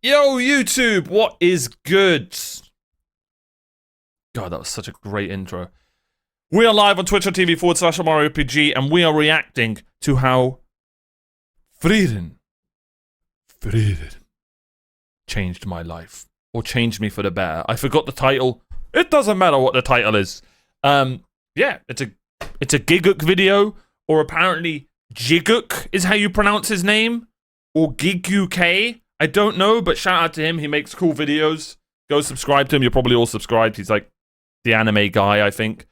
Yo, YouTube, what is good? God, that was such a great intro. We are live on twitch.tv/OmarioRpg, and we are reacting to how FRIEREN changed my life. Or changed me for the better. I forgot the title. It doesn't matter what the title is. Yeah, it's a Giguk video, or apparently Jiguk is how you pronounce his name, or Giguk. I don't know, but shout out to him. He makes cool videos. Go subscribe to him. You're probably all subscribed. He's like the anime guy, I think.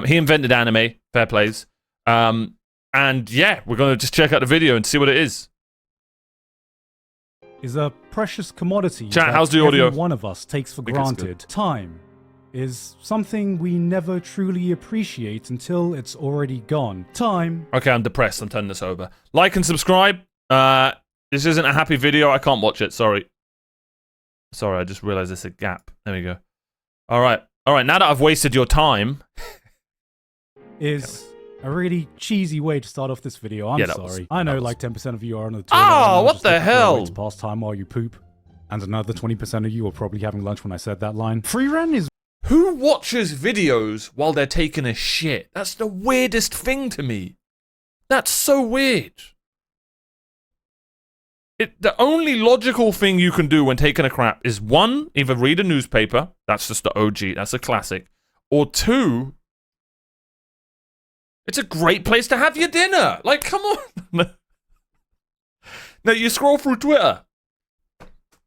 He invented anime. Fair plays. And yeah, we're gonna just check out the video and see what it is. Is a precious commodity Chat, that how's the audio? every one of us takes for granted. Time is something we never truly appreciate until it's already gone. Time. Okay, I'm depressed. I'm turning this over. Like and subscribe. This isn't a happy video. I can't watch it. Sorry. I just realized there's a gap. There we go. All right. Now that I've wasted your time, is a really cheesy way to start off this video. I'm sorry. I know like 10% of you are on the toilet. Oh, what the hell? To pass time while you poop. And another 20% of you are probably having lunch when I said that line. FRIEREN is... Who watches videos while they're taking a shit? That's the weirdest thing to me. That's so weird. The only logical thing you can do when taking a crap is one, either read a newspaper. That's just the OG. That's a classic. Or two... It's a great place to have your dinner. Like, come on. Now, you scroll through Twitter.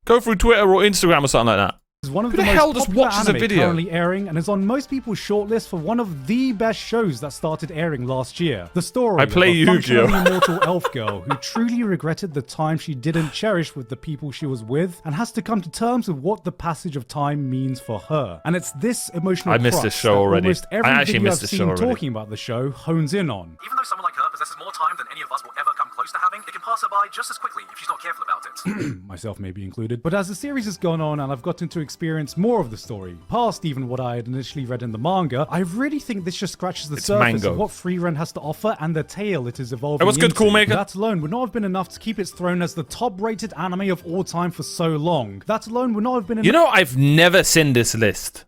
Go through Twitter or Instagram or something like that. Is one of Who the the hell most just popular watches a anime video? currently airing and is on most people's shortlist for one of the best shows that started airing last year. The story I play of a Yu-Gi-Oh! functionally immortal elf girl who truly regretted the time she didn't cherish with the people she was with and has to come to terms with what the passage of time means for her. And it's this emotional I missed crux this show that already. almost every I actually video missed I've this show seen already. talking about the show hones in on. Even though someone like her possesses more time than any of us will ever come close to having, it can pass her by just as quickly if she's not careful about it. Myself maybe included. But as the series has gone on and I've gotten to experience more of the story, past even what I had initially read in the manga, I really think this just scratches the surface of what FRIEREN has to offer and the tale it is evolving Hey, what's good, into. Cool Maker? That alone would not have been enough to keep its throne as the top-rated anime of all time for so long. That alone would not have been enough. You know, I've never seen this list.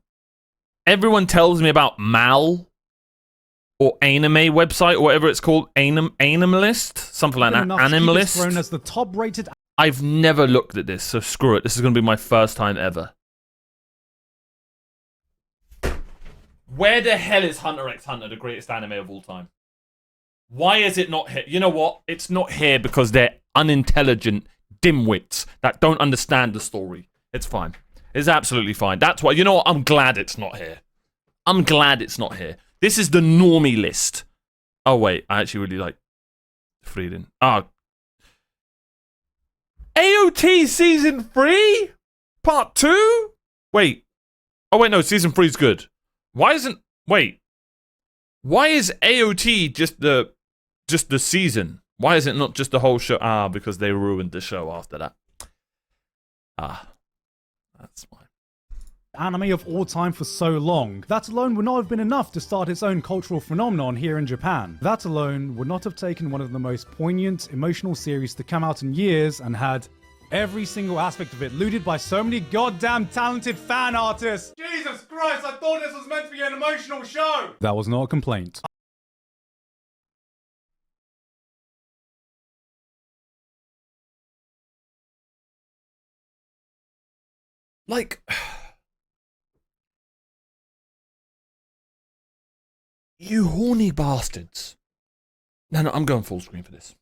Everyone tells me about Mal or anime website or whatever it's called, Animalist, something like that. Animalist. Thrown as the top-rated. I've never looked at this, so screw it. This is going to be my first time ever. Where the hell is Hunter x Hunter, the greatest anime of all time? Why is it not here? You know what? It's not here because they're unintelligent dimwits that don't understand the story. It's fine. It's absolutely fine. That's why, you know what? I'm glad it's not here. I'm glad it's not here. This is the normie list. Oh, wait. I actually really like FRIEREN. Oh. AOT Season 3? Part 2? Wait. Oh, wait, no. Season 3 is good. Why isn't... Wait. Why is AOT just the season? Why is it not just the whole show? Ah, because they ruined the show after that. Ah. That's why. Anime of all time for so long. That alone would not have been enough to start its own cultural phenomenon here in Japan. That alone would not have taken one of the most poignant, emotional series to come out in years and had every single aspect of it looted by so many goddamn talented fan artists. Jesus Christ, I thought this was meant to be an emotional show! That was not a complaint. Like... You horny bastards. No, I'm going full screen for this.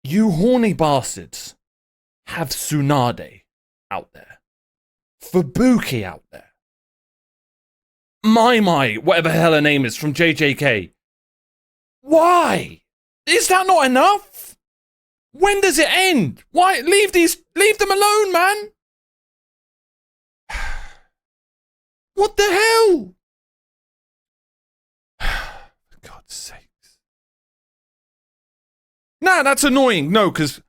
You horny bastards have Tsunade out there. Fubuki out there. Mai, whatever the hell her name is, from JJK. Why? Is that not enough? When does it end? Why? Leave them alone, man. What the hell? For God's sakes. Nah, that's annoying. No, because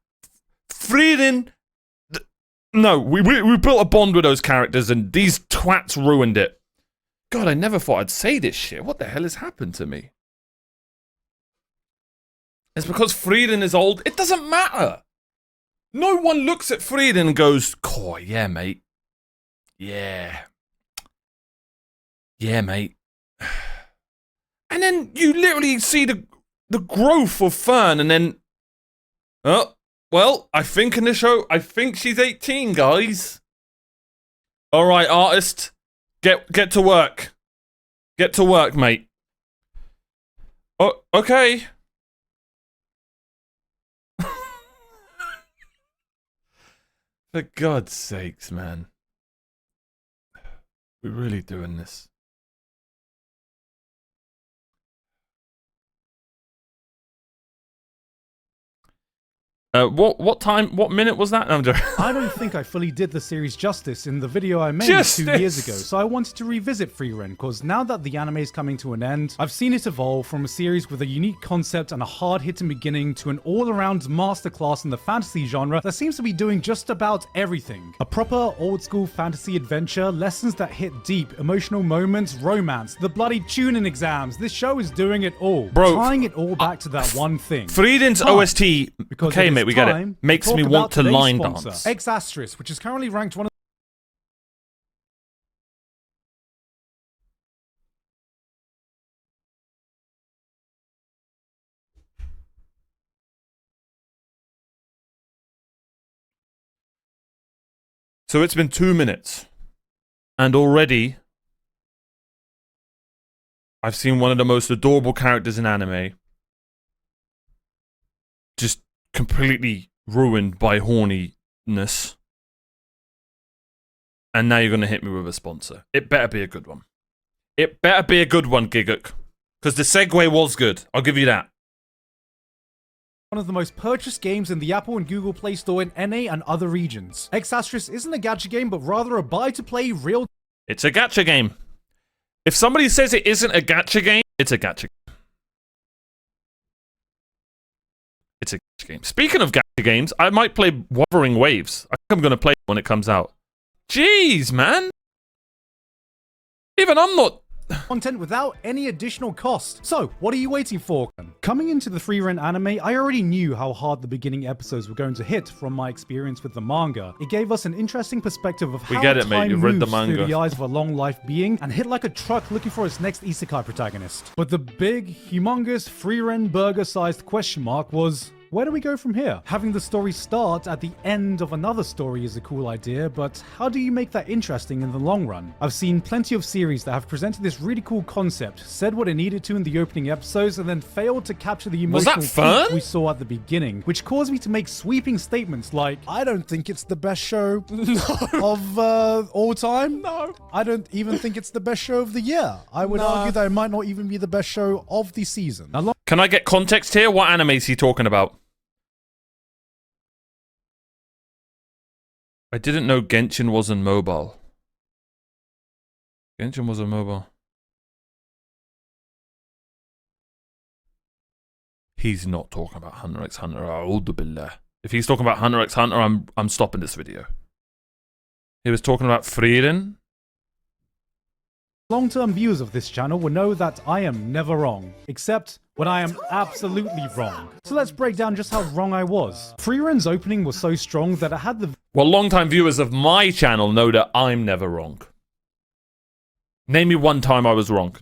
FRIEREN... No, we built a bond with those characters and these twats ruined it. God, I never thought I'd say this shit. What the hell has happened to me? It's because FRIEREN is old. It doesn't matter. No one looks at FRIEREN and goes, "Oh, yeah, mate. Yeah. Yeah, mate." And then you literally see the growth of Fern, and then, oh, well, I think in the show, I think she's 18, guys. All right, artist, get to work. Get to work, mate. Oh, okay. For God's sakes, man. We're really doing this. What minute was that? I'm joking. I don't think I fully did the series justice in the video I made 2 years ago, so I wanted to revisit FRIEREN, because now that the anime is coming to an end, I've seen it evolve from a series with a unique concept and a hard-hitting beginning to an all-around masterclass in the fantasy genre that seems to be doing just about everything. A proper old-school fantasy adventure, lessons that hit deep, emotional moments, romance, the bloody tuning exams. This show is doing it all. Bro, tying it all back to that one thing. FRIEREN's OST, Because okay, mate, we get it. Makes me want to line dance. X***, which is currently ranked one of So it's been 2 minutes, and already I've seen one of the most adorable characters in anime just completely ruined by horniness. And now you're going to hit me with a sponsor. It better be a good one. It better be a good one, Giguk. Because the segue was good. I'll give you that. one of the most purchased games in the Apple and Google Play Store in NA and other regions. X** isn't a gacha game, but rather a buy-to-play real... It's a gacha game. If somebody says it isn't a gacha game, it's a gacha game. It's a gacha game. Speaking of gacha games, I might play Wuthering Waves. I think I'm going to play it when it comes out. Jeez, man. Even I'm not... content without any additional cost. So, what are you waiting for? Coming into the FRIEREN anime, I already knew how hard the beginning episodes were going to hit from my experience with the manga. It gave us an interesting perspective of how time You've read the moves manga. through the eyes of a long life being and hit like a truck looking for its next isekai protagonist. But the big, humongous FRIEREN burger-sized question mark was... where do we go from here? Having the story start at the end of another story is a cool idea, but how do you make that interesting in the long run? I've seen plenty of series that have presented this really cool concept, said what it needed to in the opening episodes, and then failed to capture the emotional peak we saw at the beginning, which caused me to make sweeping statements like, I don't think it's the best show of all time. No. I don't even think it's the best show of the year. I would argue that it might not even be the best show of the season. Now, can I get context here? What anime is he talking about? I didn't know Genshin was on mobile. Genshin was on mobile. He's not talking about Hunter x Hunter. A'udhu billah. If he's talking about Hunter x Hunter, I'm stopping this video. He was talking about FRIEREN. long-term viewers of this channel will know that I am never wrong, except when I am absolutely wrong. So let's break down just how wrong I was. FRIEREN's opening was so strong that it had the... Well, long-time viewers of my channel know that I'm never wrong. Name me one time I was wrong.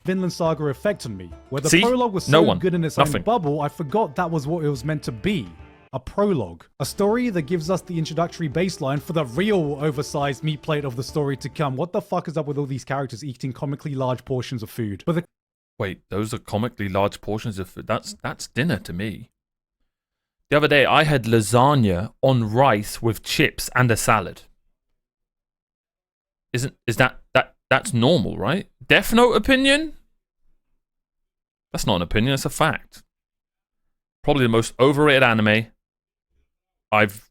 Vinland Saga effect on me, where the prologue was so good in its own bubble, I forgot that was what it was meant to be. A prologue. A story that gives us the introductory baseline for the real oversized meat plate of the story to come. What the fuck is up with all these characters eating comically large portions of food? But the... Wait, those are comically large portions of food? That's dinner to me. The other day, I had lasagna on rice with chips and a salad. Is that's normal, right? Death Note opinion? That's not an opinion, it's a fact. Probably the most overrated anime I've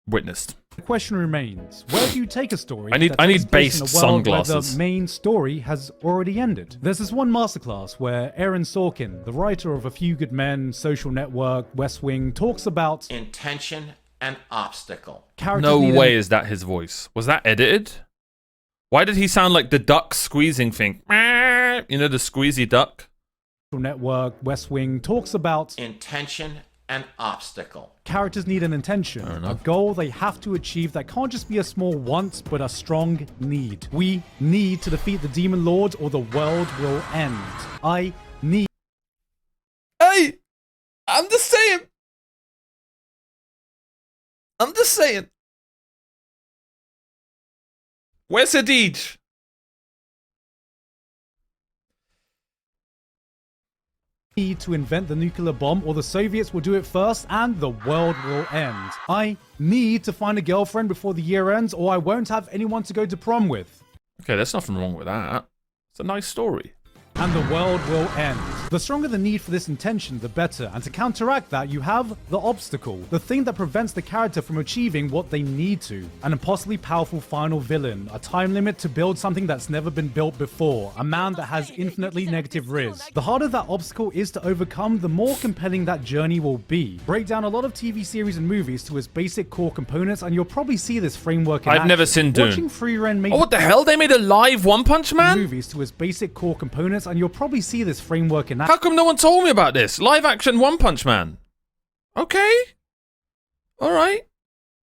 witnessed. The question remains, where do you take a story? I need based sunglasses. Where the main story has already ended. There's this one masterclass where Aaron Sorkin, the writer of A Few Good Men, Social Network, West Wing, talks about intention and obstacle. No way is that his voice. Was that edited? Why did he sound like the duck squeezing thing? You know, the squeezy duck? Network, West Wing talks about intention and obstacle. characters need an intention, a goal they have to achieve that can't just be a small want, but a strong need. We need to defeat the Demon Lord or the world will end. I need... Hey! I'm just saying. Where's Hadid? need to invent the nuclear bomb or the Soviets will do it first and the world will end. I need to find a girlfriend before the year ends or I won't have anyone to go to prom with. Okay, there's nothing wrong with that. It's a nice story. And the world will end. The stronger the need for this intention, the better. And to counteract that, you have the obstacle. The thing that prevents the character from achieving what they need to. An impossibly powerful final villain. A time limit to build something that's never been built before. A man that has infinitely negative riz. The harder that obstacle is to overcome, the more compelling that journey will be. Break down a lot of TV series and movies to its basic core components, and you'll probably see this framework in I've action. never seen Dune. Watching FRIEREN made Oh, what the hell? They made a live One Punch Man? movies to its basic core components, and you'll probably see this framework in How come no one told me about this? Live action One Punch Man. Okay. Alright.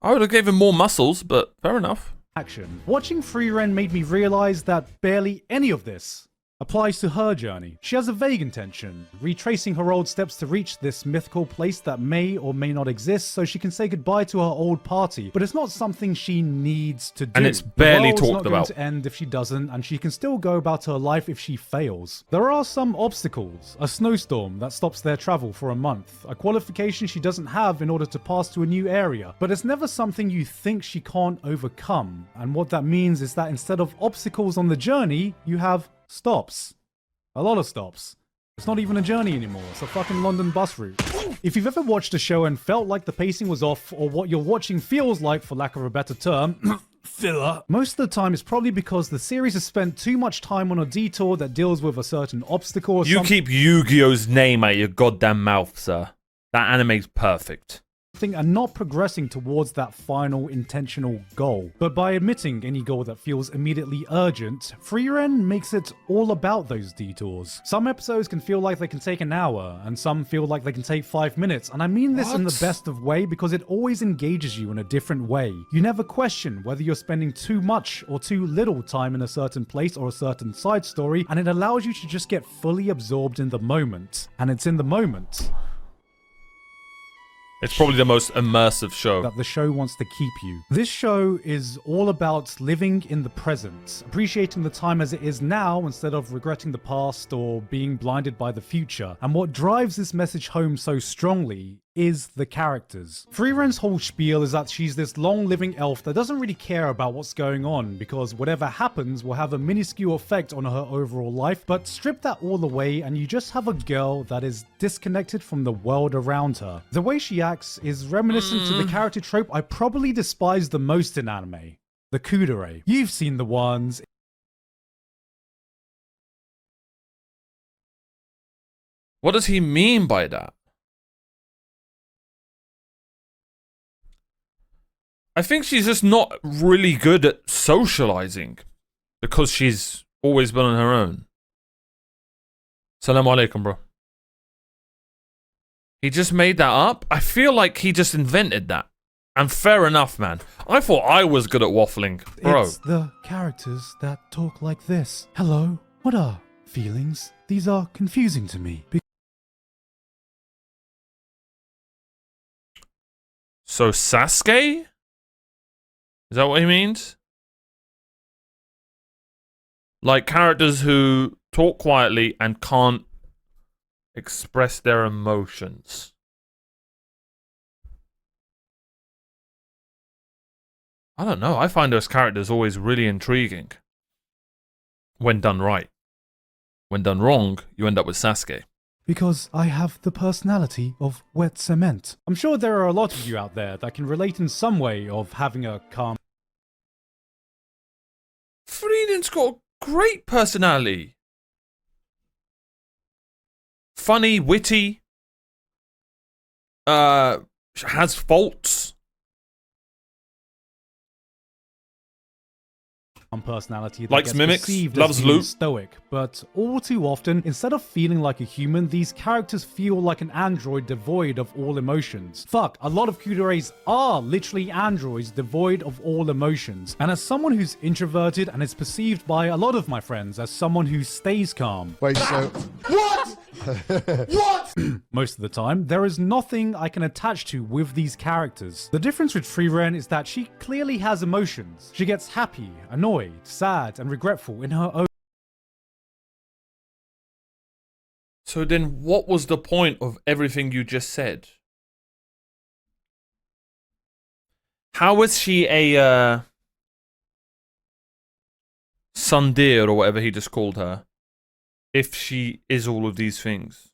I would have given more muscles, but fair enough. action. Watching FRIEREN made me realize that barely any of this applies to her journey. She has a vague intention, retracing her old steps to reach this mythical place that may or may not exist so she can say goodbye to her old party, but it's not something she needs to do. And it's barely the world's talked not about. going to end if she doesn't, and she can still go about her life if she fails. There are some obstacles, a snowstorm that stops their travel for a month, a qualification she doesn't have in order to pass to a new area, but it's never something you think she can't overcome. And what that means is that instead of obstacles on the journey, you have stops. A lot of stops. It's not even a journey anymore, it's a fucking London bus route. If you've ever watched a show and felt like the pacing was off, or what you're watching feels like, for lack of a better term, filler, most of the time it's probably because the series has spent too much time on a detour that deals with a certain obstacle or You keep Yu-Gi-Oh's name out of your goddamn mouth, sir. That anime's perfect. and not progressing towards that final intentional goal. But by admitting any goal that feels immediately urgent, FRIEREN makes it all about those detours. Some episodes can feel like they can take an hour, and some feel like they can take 5 minutes, and I mean this in the best of way because it always engages you in a different way. You never question whether you're spending too much or too little time in a certain place or a certain side story, and it allows you to just get fully absorbed in the moment. And it's in the moment It's probably the most immersive show. that the show wants to keep you. This show is all about living in the present, appreciating the time as it is now instead of regretting the past or being blinded by the future. And what drives this message home so strongly is the characters. FRIEREN's whole spiel is that she's this long-living elf that doesn't really care about what's going on because whatever happens will have a minuscule effect on her overall life, but strip that all away and you just have a girl that is disconnected from the world around her. The way she acts is reminiscent to the character trope I probably despise the most in anime, the kudere. You've seen the ones. What does he mean by that? I think she's just not really good at socializing because she's always been on her own. Salam alaikum, bro. He just made that up? I feel like he just invented that. And fair enough, man. I thought I was good at waffling. Bro. It's the characters that talk like this. Hello, what are feelings? These are confusing to me. So Sasuke? Is that what he means? Like characters who talk quietly and can't express their emotions. I don't know. I find those characters always really intriguing. When done right. When done wrong, you end up with Sasuke. Because I have the personality of wet cement. I'm sure there are a lot of you out there that can relate in some way of having a calm... Frieren's got a great personality. Funny, witty. Has faults. personality that Likes gets mimics, perceived loves as being loot. stoic, but all too often, instead of feeling like a human, these characters feel like an android devoid of all emotions. Fuck, a lot of kudereis are literally androids devoid of all emotions. And as someone who's introverted and is perceived by a lot of my friends as someone who stays calm, Wait, so What? What? most of the time, there is nothing I can attach to with these characters. The difference with FRIEREN is that she clearly has emotions. She gets happy, annoyed, sad, and regretful in her own. So then what was the point of everything you just said? How is she a tsundere or whatever he just called her if she is all of these things?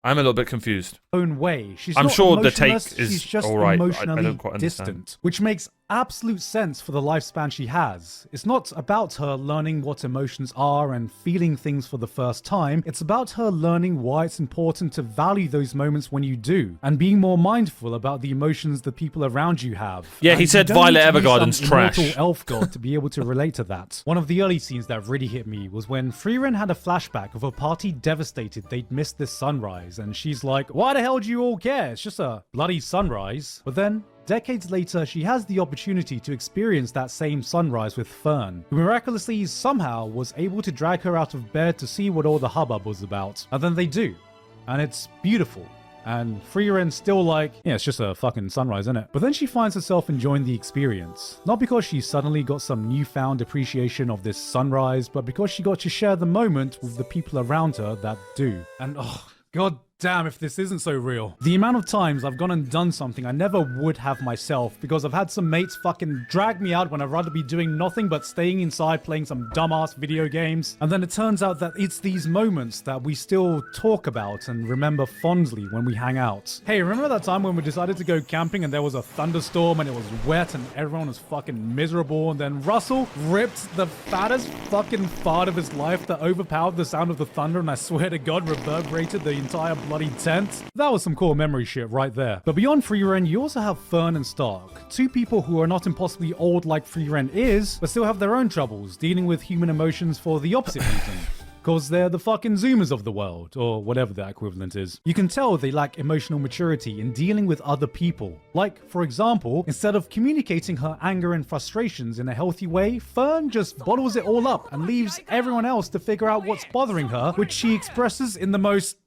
I'm a little bit confused. Own way. I'm not sure the take emotionless, is she's just all right. I emotionally don't quite understand. distant, which makes absolute sense for the lifespan she has. It's not about her learning what emotions are and feeling things for the first time. It's about her learning why it's important to value those moments when you do, and being more mindful about the emotions the people around you have. Yeah, And he you said don't need Violet to be Evergarden's some trash. immortal elf god to be able to relate to that. One of the early scenes that really hit me was when FRIEREN had a flashback of a party devastated they'd missed this sunrise, and she's like, why the hell do you all care? It's just a bloody sunrise. But then, decades later, she has the opportunity to experience that same sunrise with Fern, who miraculously somehow was able to drag her out of bed to see what all the hubbub was about. And then they do. And it's beautiful. And FRIEREN's still like, yeah, it's just a fucking sunrise, isn't it? But then she finds herself enjoying the experience. Not because she suddenly got some newfound appreciation of this sunrise, but because she got to share the moment with the people around her that do. And oh, god damn if this isn't so real. The amount of times I've gone and done something I never would have myself because I've had some mates fucking drag me out when I'd rather be doing nothing but staying inside playing some dumbass video games. And then it turns out that it's these moments that we still talk about and remember fondly when we hang out. Hey, remember that time when we decided to go camping and there was a thunderstorm and it was wet and everyone was fucking miserable, and then Russell ripped the fattest fucking fart of his life that overpowered the sound of the thunder, and I swear to God reverberated the entire bloody tent? That was some cool memory shit right there. But beyond FRIEREN, you also have Fern and Stark, two people who are not impossibly old like FRIEREN is, but still have their own troubles dealing with human emotions for the opposite reason. Because they're the fucking Zoomers of the world, or whatever that equivalent is. You can tell they lack emotional maturity in dealing with other people. Like, for example, instead of communicating her anger and frustrations in a healthy way, Fern just bottles it all up and leaves everyone else to figure out what's bothering her, which she expresses in the most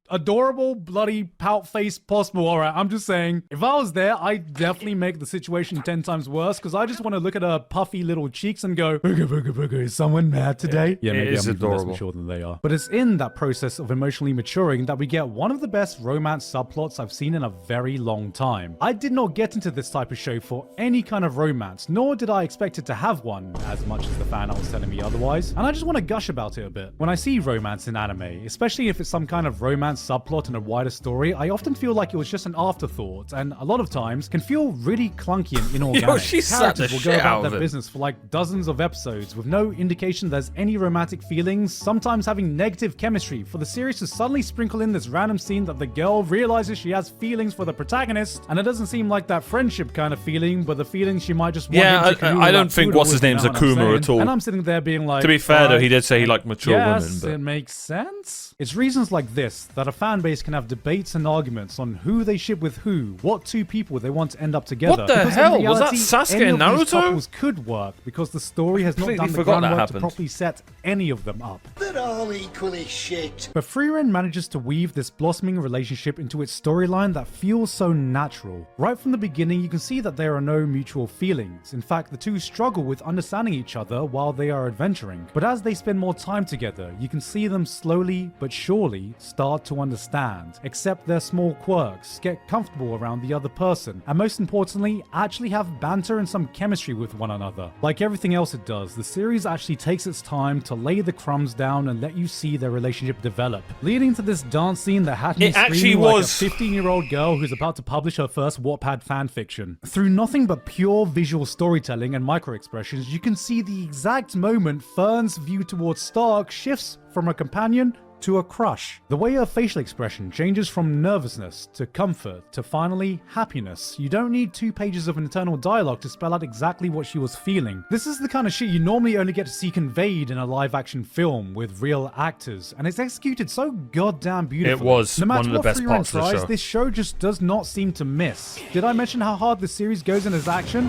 adorable bloody pout face possible. Alright, I'm just saying, if I was there, I'd definitely make the situation 10 times worse, because I just want to look at her puffy little cheeks and go, booga, booga, booga, is someone mad today? Yeah, maybe is I'm even less adorable. mature than they are. But it's in that process of emotionally maturing that we get one of the best romance subplots I've seen in a very long time. I did not get into this type of show for any kind of romance, nor did I expect it to have one, as much as the fan art was telling me otherwise, and I just want to gush about it a bit. When I see romance in anime, especially if it's some kind of romance subplot in a wider story, I often feel like it was just an afterthought, and a lot of times can feel really clunky and inorganic. Yo, she slapped the Characters will shit go out about of their him. business for like dozens of episodes with no indication there's any romantic feelings, sometimes having negative chemistry, for the series to suddenly sprinkle in this random scene that the girl realizes she has feelings for the protagonist, and it doesn't seem like that friendship kind of feeling, but the feeling she might just want Yeah, him to canoodle I that don't think poodle what's his with, you name's know what I'm Akuma saying? at all. And I'm sitting there being like, To be fair, though, he alright, did say he liked mature yes, women, but it makes sense. It's reasons like this that a fan base can have debates and arguments on who they ship with who, what two people they want to end up together. What the Because in hell? Was that reality, Sasuke any and of these Naruto? couples could work because the story has not Completely done the forgot that groundwork to happened. properly set any of them up. They're all equally shit. But FRIEREN manages to weave this blossoming relationship into its storyline that feels so natural. Right from the beginning, you can see that there are no mutual feelings. In fact, the two struggle with understanding each other while they are adventuring. But as they spend more time together, you can see them slowly but surely start to understand, accept their small quirks, get comfortable around the other person, and most importantly, actually have banter and some chemistry with one another. Like everything else it does, the series actually takes its time to lay the crumbs down and let you see their relationship develop, leading to this dance scene that had me It actually screaming like a was. 15-year-old girl who's about to publish her first Wattpad fanfiction. Through nothing but pure visual storytelling and micro-expressions, you can see the exact moment Fern's view towards Stark shifts from a companion to a crush. The way her facial expression changes from nervousness to comfort to finally happiness. You don't need 2 pages of internal dialogue to spell out exactly what she was feeling. This is the kind of shit you normally only get to see conveyed in a live action film with real actors, and it's executed so goddamn beautifully. It was no matter one of the what best FRIEREN parts of the tries, show. this show just does not seem to miss. Did I mention how hard this series goes in its action?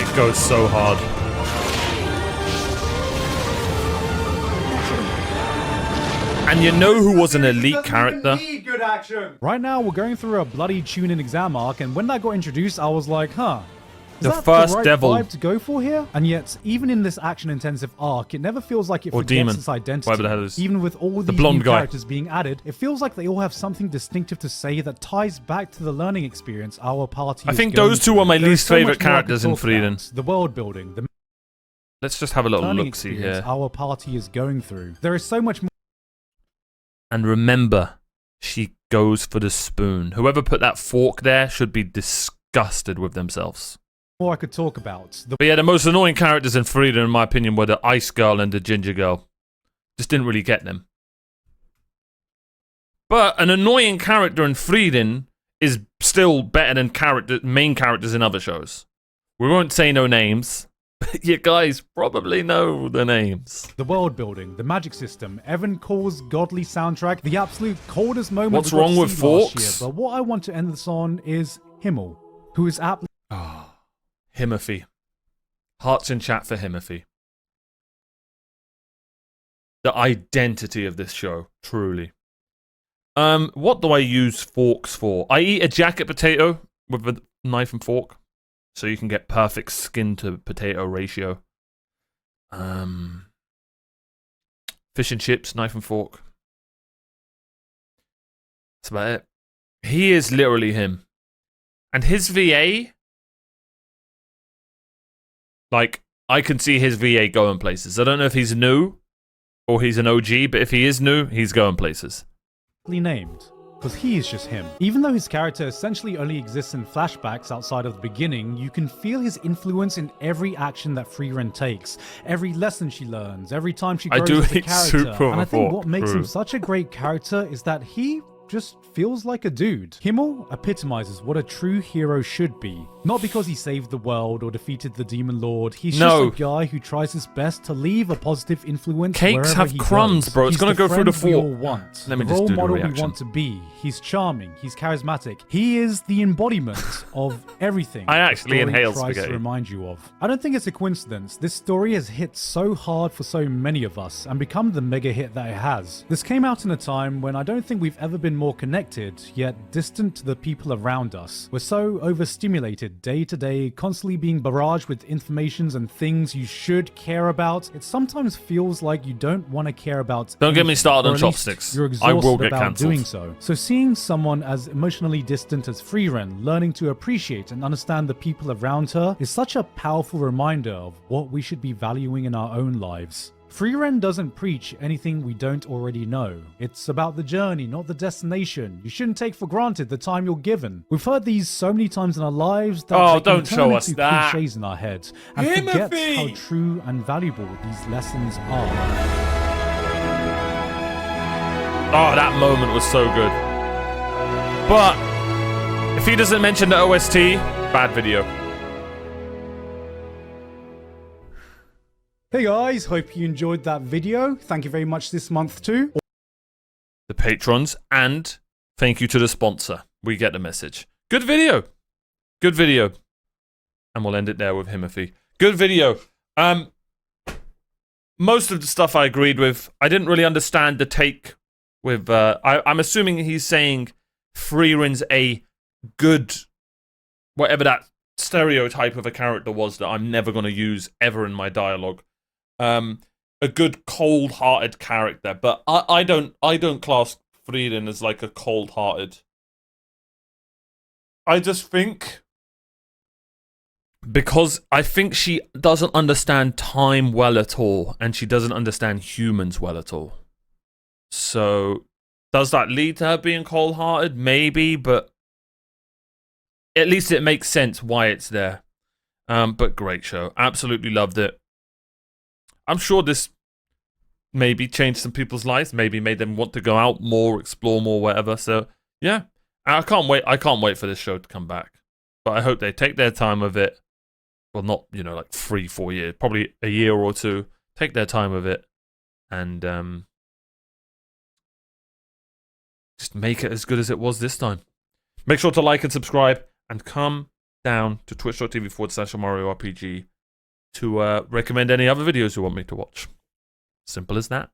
It goes so hard. And you know who was an elite character? Good action. Right now, we're going through a bloody tune-in exam arc, and when that got introduced, I was like, huh. Is The that first the right devil. vibe to go for here? And yet, even in this action-intensive arc, it never feels like it Or forgets demon. its identity. Whatever the hell it is. Even with all these blonde new guy. characters being added, it feels like they all have something distinctive to say that ties back to the learning experience our party I is think going those two through. are my There is least so much favorite more I could characters in talk FRIEREN. about. The world building, the Let's just have a little learning look-see experience here. our party is going through. There is so much more. And remember, she goes for the spoon. Whoever put that fork there should be disgusted with themselves. More I could talk about. The But yeah, the most annoying characters in FRIEREN, in my opinion, were the ice girl and the ginger girl. Just didn't really get them. But an annoying character in FRIEREN is still better than main characters in other shows. We won't say no names, but you guys probably know the names. The world building, the magic system, Evan Cole's godly soundtrack, the absolute coldest moment What's we got wrong to with see last forks? year. But what I want to end this on is Himmel, who is aptly Himothy. Hearts in chat for Himothy. The identity of this show, truly. What do I use forks for? I eat a jacket potato with a knife and fork, so you can get perfect skin to potato ratio. Fish and chips, knife and fork. That's about it. He is literally him. And his VA, like, I can see his VA going places. I don't know if he's new or he's an OG, but if he is new, he's going places. named. Because he is just him. Even though his character essentially only exists in flashbacks outside of the beginning, you can feel his influence in every action that FRIEREN takes, every lesson she learns, every time she I grows do as a eat character. soup from And a I think fork, what makes true. him such a great character is that he just feels like a dude. Himmel epitomizes what a true hero should be. Not because he saved the world or defeated the demon lord, he's No. just a guy who tries his best to leave a positive influence Cakes wherever have he crumbs, goes. bro. It's He's gonna go through the friend we all fork. want. Let me the just role do the model we reaction. want to be. He's charming, he's charismatic. He is the embodiment of everything I the actually story inhaled tries spaghetti. to remind you of. I don't think it's a coincidence. This story has hit so hard for so many of us and become the mega hit that it has. This came out in a time when I don't think we've ever been more connected, yet distant to the people around us. We're so overstimulated day to day, constantly being barraged with informations and things you should care about. It sometimes feels like you don't want to care about Don't get me anything, started or on at least chopsticks. You're I exhausted will get about cancelled. doing so. So seeing someone as emotionally distant as FRIEREN learning to appreciate and understand the people around her is such a powerful reminder of what we should be valuing in our own lives. FRIEREN doesn't preach anything we don't already know. It's about the journey, not the destination. You shouldn't take for granted the time you're given. We've heard these so many times in our lives that Oh, they can don't turn show us into that. cliches in our heads and forget Timothy! how true and valuable these lessons are. Oh, that moment was so good. But if he doesn't mention the OST, bad video. Hey guys, hope you enjoyed that video. Thank you very much this month too. The patrons, and thank you to the sponsor. We get the message. Good video. Good video. And we'll end it there with Himothy. Good video. Most of the stuff I agreed with. I didn't really understand the take with I'm assuming he's saying FRIEREN's a good, whatever that stereotype of a character was that I'm never going to use ever in my dialogue. A good cold-hearted character, but I don't class FRIEREN as like a cold-hearted. I just think because I think she doesn't understand time well at all, and she doesn't understand humans well at all. So does that lead to her being cold-hearted? Maybe, but at least it makes sense why it's there. But great show, absolutely loved it. I'm sure this maybe changed some people's lives, maybe made them want to go out more, explore more, whatever. So yeah, I can't wait for this show to come back. But I hope they take their time with it. Well, not, you know, like 3-4 years, probably a year or two. Take their time with it and just make it as good as it was this time. Make sure to like and subscribe and come down to twitch.tv/OmarioRpg to recommend any other videos you want me to watch. Simple as that.